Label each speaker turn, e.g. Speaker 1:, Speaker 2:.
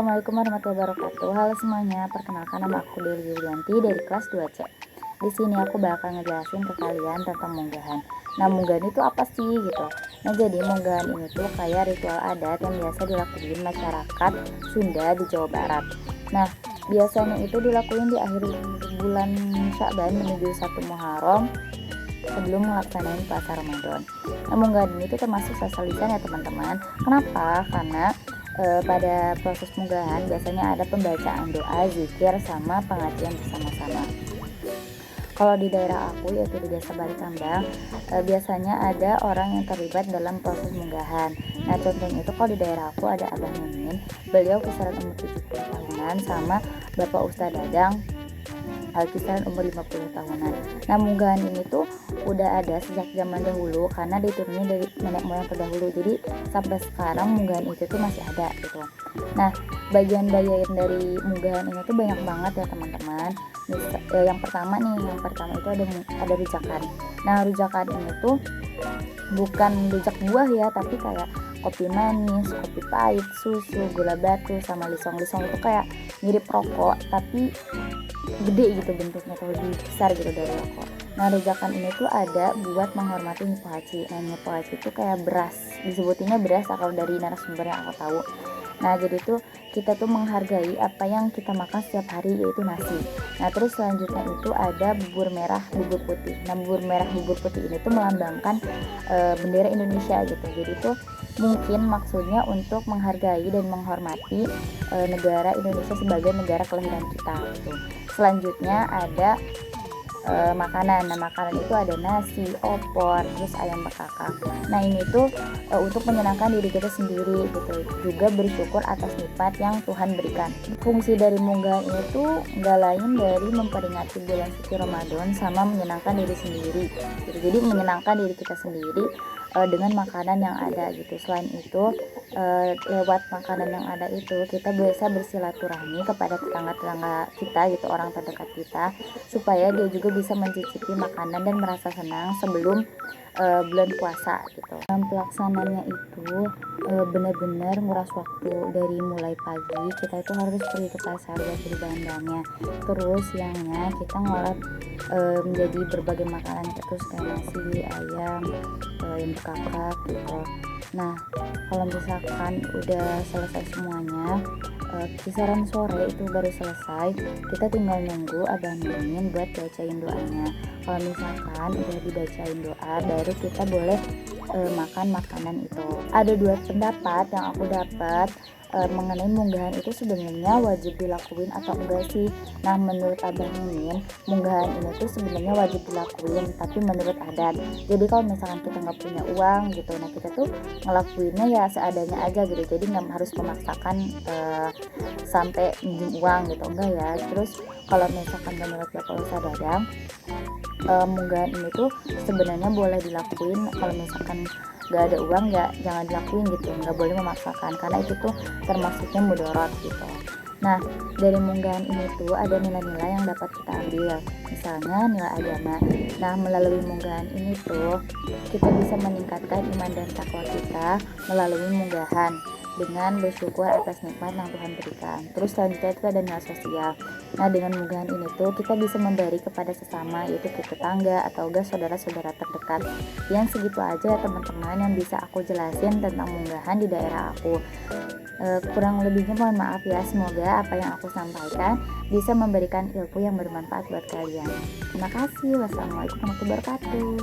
Speaker 1: Assalamualaikum warahmatullahi wabarakatuh. Halo semuanya, perkenalkan nama aku Deli Yulianti dari kelas 2C. Di sini aku bakal ngejelasin ke kalian tentang munggahan. Nah, munggahan itu apa sih gitu? Nah, jadi munggahan ini tuh kayak ritual adat yang biasa dilakuin masyarakat Sunda di Jawa Barat. Nah, biasanya itu dilakuin di akhir bulan Sya'ban menuju 1 Muharram sebelum melaksanakan puasa Ramadan. Nah, munggahan ini tuh termasuk sasal lisan ya teman-teman. Kenapa? Karena pada proses munggahan biasanya ada pembacaan doa, zikir, sama pengajian bersama-sama. Kalau di daerah aku yaitu di Desa Balikambang, biasanya ada orang yang terlibat dalam proses munggahan. Nah, contohnya itu kalau di daerah aku ada Abah Mimin, beliau kisaran umur 70 tahunan, sama Bapak Ustadz Dadang kisaran umur 50 tahunan. Nah, munggahan ini tuh udah ada sejak zaman dahulu karena diturunin dari nenek moyang terdahulu. Jadi sampai sekarang munggahan itu tuh masih ada gitu. Nah, bagian-bagian dari munggahan ini tuh banyak banget ya teman-teman. Yang pertama itu ada rujakan. Nah, rujakan ini tuh bukan rujak buah ya, tapi kayak kopi manis, kopi pahit, susu, gula batu, sama lisong-lisong itu kayak mirip rokok tapi gede gitu bentuknya, atau lebih besar gitu dari rokok. Nah, rujakan ini tuh ada buat menghormati Nyipu Haji. Nah, Nyipu Haji itu kayak beras, disebutinnya beras kalau dari narasumber yang aku tahu. Nah, jadi tuh kita tuh menghargai apa yang kita makan setiap hari, yaitu nasi. Nah, terus selanjutnya itu ada bubur merah, bubur putih. Nah, bubur merah, bubur putih ini tuh melambangkan bendera Indonesia gitu. Jadi tuh mungkin maksudnya untuk menghargai dan menghormati negara Indonesia sebagai negara kelahiran kita gitu. Selanjutnya ada makanan. Nah, makanan itu ada nasi, opor, terus ayam bekakak. Nah, ini tuh untuk menyenangkan diri kita sendiri gitu, juga bersyukur atas nikmat yang Tuhan berikan. Fungsi dari munggahan ini tuh nggak lain dari memperingati bulan suci Ramadan sama menyenangkan diri sendiri gitu. Jadi menyenangkan diri kita sendiri dengan makanan yang ada gitu. Selain itu lewat makanan yang ada itu kita bisa bersilaturahmi kepada tetangga-tetangga kita gitu, orang terdekat kita, supaya dia juga bisa mencicipi makanan dan merasa senang sebelum bulan puasa gitu. Pelaksanaannya itu benar-benar nguras waktu. Dari mulai pagi kita itu harus pergi ke pasar buat beli bahan-bahannya, terus siangnya kita ngolah menjadi berbagai makanan terus kayak nasi, ayam, ayam bekakak gitu. Nah, kalau misalkan udah selesai semuanya, kisaran sore itu baru selesai, kita tinggal nunggu Abah Mimin buat bacain doanya. Kalau misalkan udah dibacain doa, baru kita boleh makan makanan itu. Ada 2 pendapat yang aku dapat mengenai munggahan itu sebenarnya wajib dilakuin atau enggak sih. Nah, menurut Abah Mimin, munggahan ini tuh sebenarnya wajib dilakuin, tapi menurut adat. Jadi kalau misalkan kita nggak punya uang gitu, nah kita tuh ngelakuinnya ya seadanya aja gitu. Jadi nggak harus memaksakan sampai minjem uang gitu, enggak ya. Terus kalau misalkan menurut Bapak Ustadz Dadang, munggahan ini tuh sebenarnya boleh dilakuin. Kalau misalkan gak ada uang ya jangan dilakuin gitu, nggak boleh memaksakan karena itu tuh termasuknya mudarat gitu. Nah, dari munggahan ini tuh ada nilai-nilai yang dapat kita ambil, misalnya nilai agama. Nah, melalui munggahan ini tuh kita bisa meningkatkan iman dan takwa kita melalui munggahan dengan bersyukur atas nikmat yang Tuhan berikan. Terus selanjutnya itu ada nilai sosial. Nah, dengan munggahan ini tuh kita bisa memberi kepada sesama, yaitu ke tetangga atau enggak saudara-saudara terdekat. Yang segitu aja teman-teman yang bisa aku jelasin tentang munggahan di daerah aku. Kurang lebihnya mohon maaf ya. Semoga apa yang aku sampaikan bisa memberikan ilmu yang bermanfaat buat kalian. Terima kasih. Wassalamualaikum warahmatullahi wabarakatuh.